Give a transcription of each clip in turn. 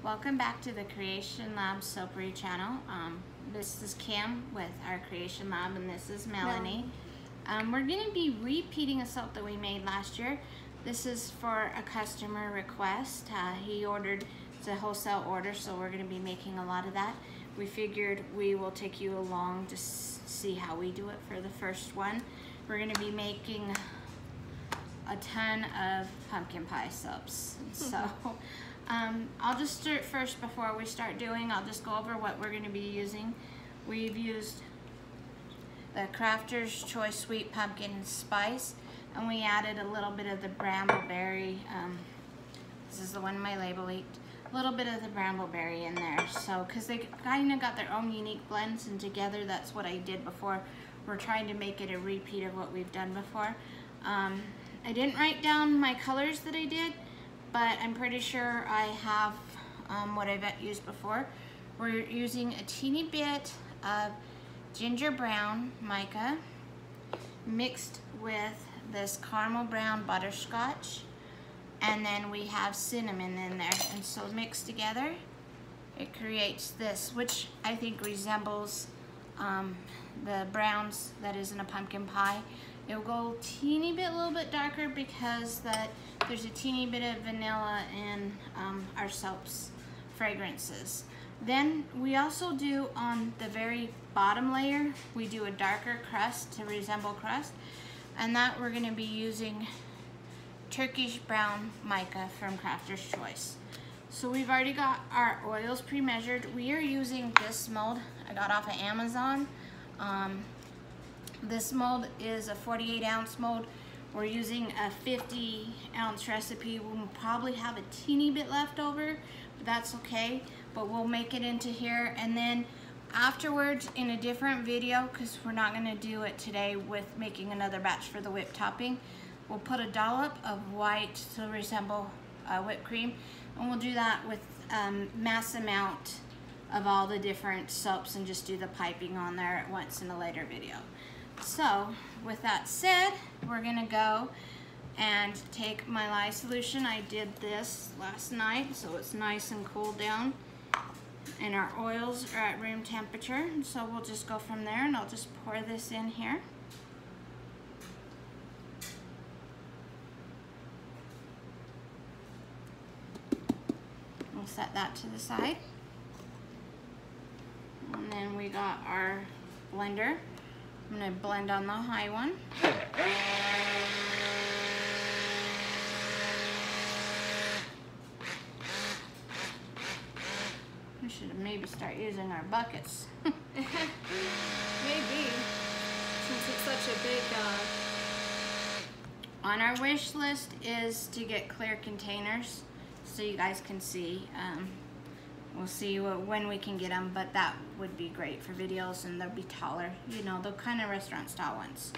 Welcome back to the Creation Lab Soapery channel. This is Cam with our Creation Lab, and this is Melanie. We're going to be repeating a soap that we made last year. This is for a customer request. He ordered, it's a wholesale order, so we're going to be making a lot of that. We figured we will take you along to see how we do it for the first one. We're going to be making a ton of pumpkin pie soaps. So I'll just start first before we start doing. I'll just go over what we're going to be using. We've used the Crafter's Choice Sweet Pumpkin Spice, and we added a little bit of the brambleberry. This is the one my label leaked. A little bit of the brambleberry in there. So, because they kind of got their own unique blends, and together that's what I did before. We're trying to make it a repeat of what we've done before. I didn't write down my colors that I did, but I'm pretty sure I have what I've used before. We're using a teeny bit of ginger brown mica mixed with this caramel brown butterscotch, and then we have cinnamon in there, and so mixed together it creates this, which I think resembles the browns that is in a pumpkin pie. It'll go a little bit darker because there's a teeny bit of vanilla in our soap's fragrances. Then we also do on the very bottom layer, we do a darker crust to resemble crust, and that we're going to be using Turkish brown mica from Crafter's Choice. So we've already got our oils pre-measured. We are using this mold I got off of Amazon. This mold is a 48-ounce mold. We're using a 50-ounce recipe. We'll probably have a teeny bit left over, but that's okay. But we'll make it into here, and then afterwards in a different video, because we're not going to do it today with making another batch for the whipped topping, we'll put a dollop of white to resemble whipped cream, and we'll do that with mass amount of all the different soaps and just do the piping on there at once in a later video. So with that said, we're gonna go and take my lye solution. I did this last night, so it's nice and cooled down, and our oils are at room temperature, and so we'll just go from there, and I'll just pour this in here. We'll set that to the side, and then we got our blender. I'm going to blend on the high one. We should maybe start using our buckets. Maybe, since it's such a big... On our wish list is to get clear containers so you guys can see. We'll see when we can get them, but that would be great for videos, and they'll be taller, you know, the kind of restaurant style ones.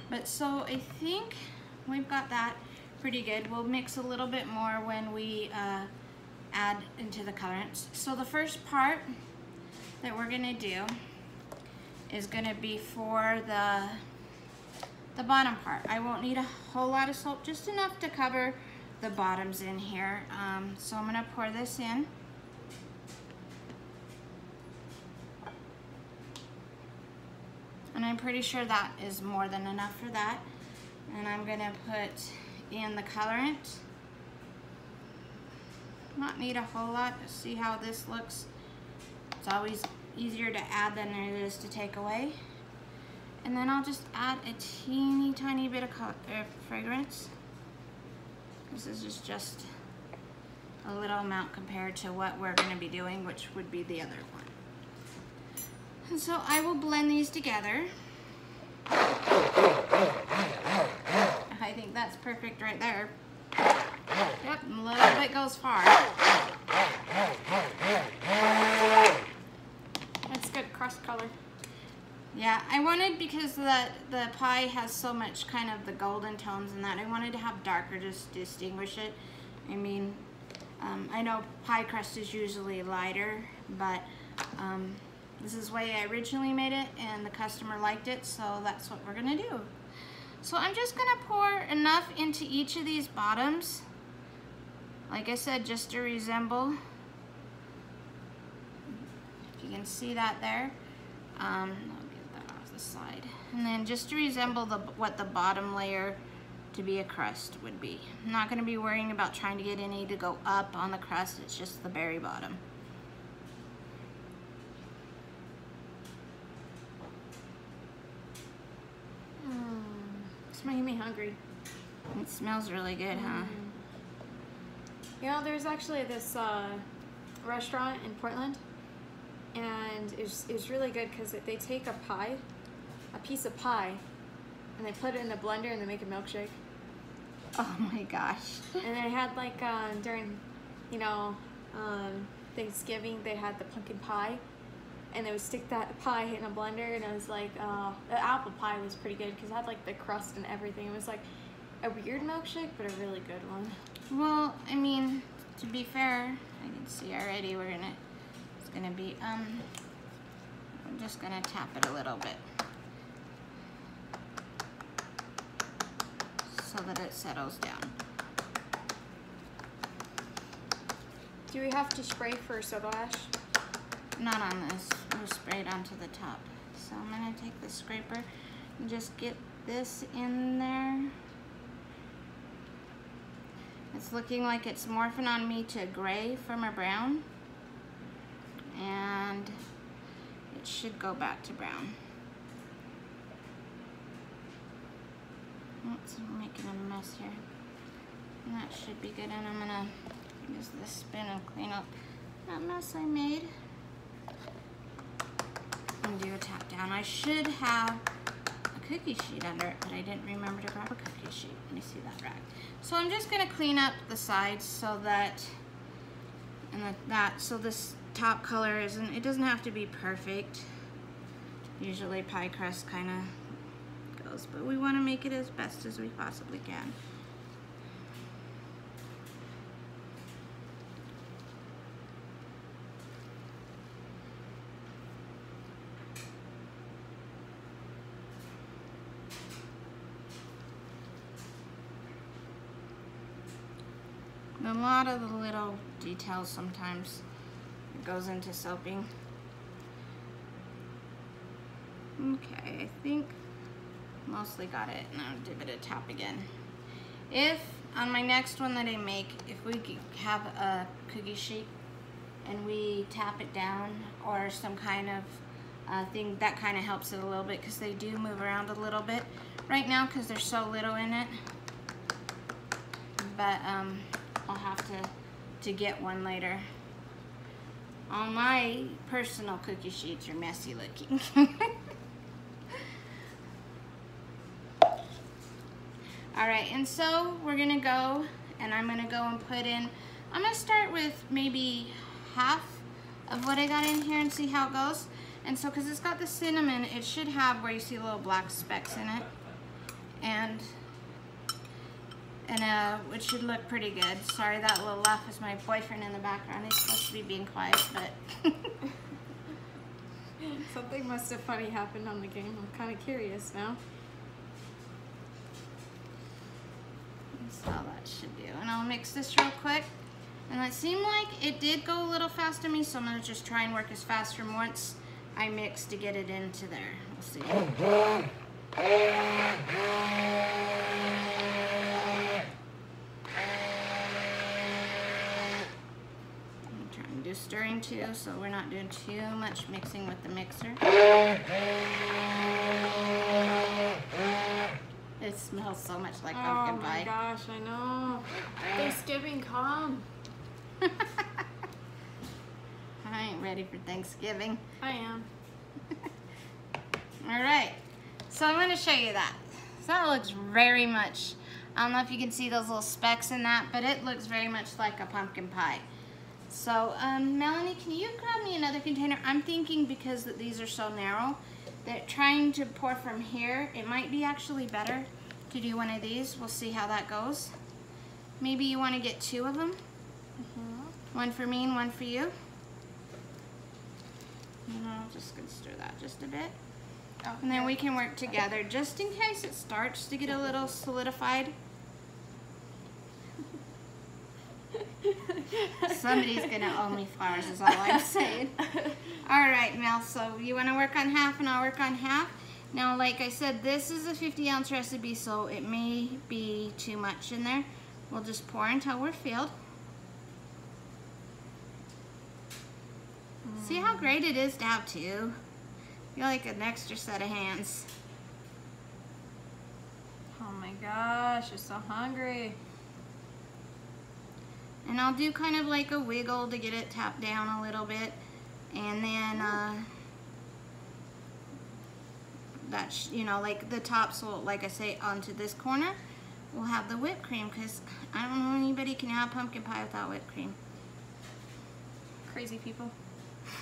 But so I think we've got that pretty good. We'll mix a little bit more when we add into the colorants. So the first part that we're gonna do is gonna be for the bottom part. I won't need a whole lot of soap, just enough to cover the bottoms in here. So I'm gonna pour this in. And I'm pretty sure that is more than enough for that. And I'm gonna put in the colorant. Not need a whole lot. See how this looks? It's always easier to add than it is to take away. And then I'll just add a teeny tiny bit of fragrance. This is just a little amount compared to what we're gonna be doing, which would be the other one. And so I will blend these together. I think that's perfect right there. Yep, a little bit goes far. That's good crust color. Yeah, I wanted, because the pie has so much kind of the golden tones in that, I wanted to have darker to distinguish it. I mean, I know pie crust is usually lighter, but this is the way I originally made it, and the customer liked it, so that's what we're gonna do. So I'm just gonna pour enough into each of these bottoms, like I said, just to resemble you can see that there. I'll get that off the side. And then just to resemble what the bottom layer to be a crust would be. I'm not going to be worrying about trying to get any to go up on the crust. It's just the very bottom. It's making me hungry. It smells really good, huh? You know, there's actually this restaurant in Portland, and it's really good because they take a piece of pie, and they put it in the blender and they make a milkshake. Oh my gosh. And they had like during, you know, Thanksgiving, they had the pumpkin pie, and they would stick that pie in a blender, and it was like, the apple pie was pretty good because it had like the crust and everything. It was like a weird milkshake, but a really good one. Well, I mean, to be fair, I can see already it's gonna be, I'm just gonna tap it a little bit so that it settles down. Do we have to spray for soda ash? Not on this, we'll spray it onto the top. So I'm gonna take the scraper and just get this in there. It's looking like it's morphing on me to gray from a brown, and it should go back to brown. Oops, I'm making a mess here. And that should be good, and I'm gonna use this spin and clean up that mess I made. And do a tap down. I should have a cookie sheet under it, but I didn't remember to grab a cookie sheet. Let me see that rag. So I'm just gonna clean up the sides so that, so this top color it doesn't have to be perfect. Usually pie crust kind of goes, but we wanna make it as best as we possibly can. A lot of the little details sometimes it goes into soaping. Okay, I think mostly got it. Now give it a tap again. If on my next one that I make, if we have a cookie sheet and we tap it down or some kind of thing, that kind of helps it a little bit because they do move around a little bit right now because there's so little in it. But I'll have to get one later. All my personal cookie sheets are messy looking. All right, and so we're gonna go, and I'm gonna go and put in, I'm gonna start with maybe half of what I got in here and see how it goes. And so, cause it's got the cinnamon, it should have where you see little black specks in it. And it should look pretty good. Sorry, that little laugh is my boyfriend in the background. He's supposed to be being quiet, but something must have funny happened on the game. I'm kind of curious now. That's all that should do. And I'll mix this real quick. And it seemed like it did go a little fast to me, so I'm gonna just try and work as fast from once I mix to get it into there. We'll see. Do stirring too, so we're not doing too much mixing with the mixer. It smells so much like pumpkin pie. Oh my gosh, I know. Thanksgiving come. I ain't ready for Thanksgiving. I am. All right, so I'm gonna show you that. So that looks very much, I don't know if you can see those little specks in that, but it looks very much like a pumpkin pie. So, Melanie, can you grab me another container? I'm thinking because these are so narrow, that trying to pour from here, it might be actually better to do one of these. We'll see how that goes. Maybe you want to get two of them. One for me and one for you. And I'm just going to stir that just a bit. Oh, and then we can work together just in case it starts to get a little solidified. Somebody's gonna owe me flowers is all I'm saying. All right, Mel, so you wanna work on half and I'll work on half. Now, like I said, this is a 50-ounce recipe, so it may be too much in there. We'll just pour until we're filled. See how great it is to have two? You're like an extra set of hands. Oh my gosh, I'm so hungry. And I'll do kind of like a wiggle to get it tapped down a little bit. And then, that's, you know, like the tops will, like I say, onto this corner, we'll have the whipped cream, because I don't know anybody can have pumpkin pie without whipped cream. Crazy people.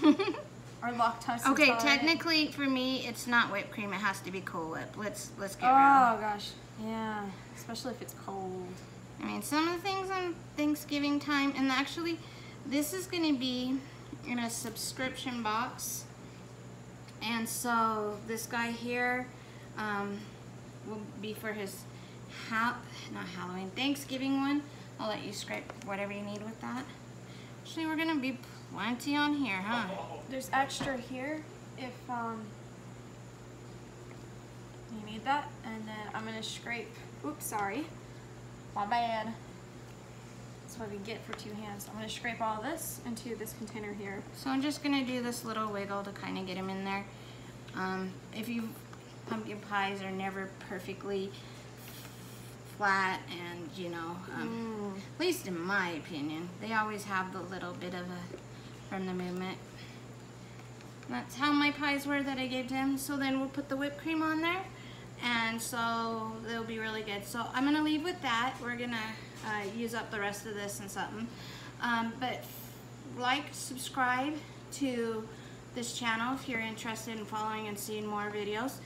Or lactose Okay, intolerant. technically for me, it's not whipped cream. It has to be Cool Whip. Let's get real. Oh gosh, yeah. Especially if it's cold. I mean, some of the things on Thanksgiving time, and actually, this is going to be in a subscription box. And so this guy here will be for his not Halloween, Thanksgiving one. I'll let you scrape whatever you need with that. Actually, we're gonna be plenty on here, huh? There's extra here if you need that. And then I'm gonna scrape, oops, sorry, my bad. That's what we get for two hands. I'm gonna scrape all this into this container here. So I'm just gonna do this little wiggle to kind of get them in there. If you, pumpkin pies are never perfectly flat, and you know, at least in my opinion, they always have the little bit of a, from the movement. That's how my pies were that I gave to him. So then we'll put the whipped cream on there, and so they'll be really good. So I'm gonna leave with that. We're gonna use up the rest of this and something. But like, subscribe to this channel if you're interested in following and seeing more videos.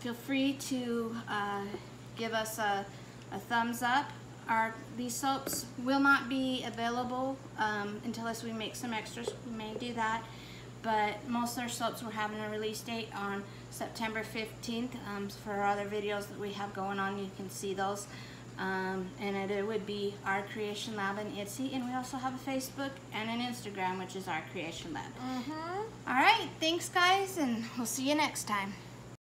Feel free to give us a thumbs up. These soaps will not be available unless we make some extras. We may do that, but most of our soaps we're having a release date on September 15th. For our other videos that we have going on, you can see those. And it would be Our Creation Lab and Etsy, and we also have a Facebook and an Instagram, which is Our Creation Lab. All right, thanks guys, and we'll see you next time.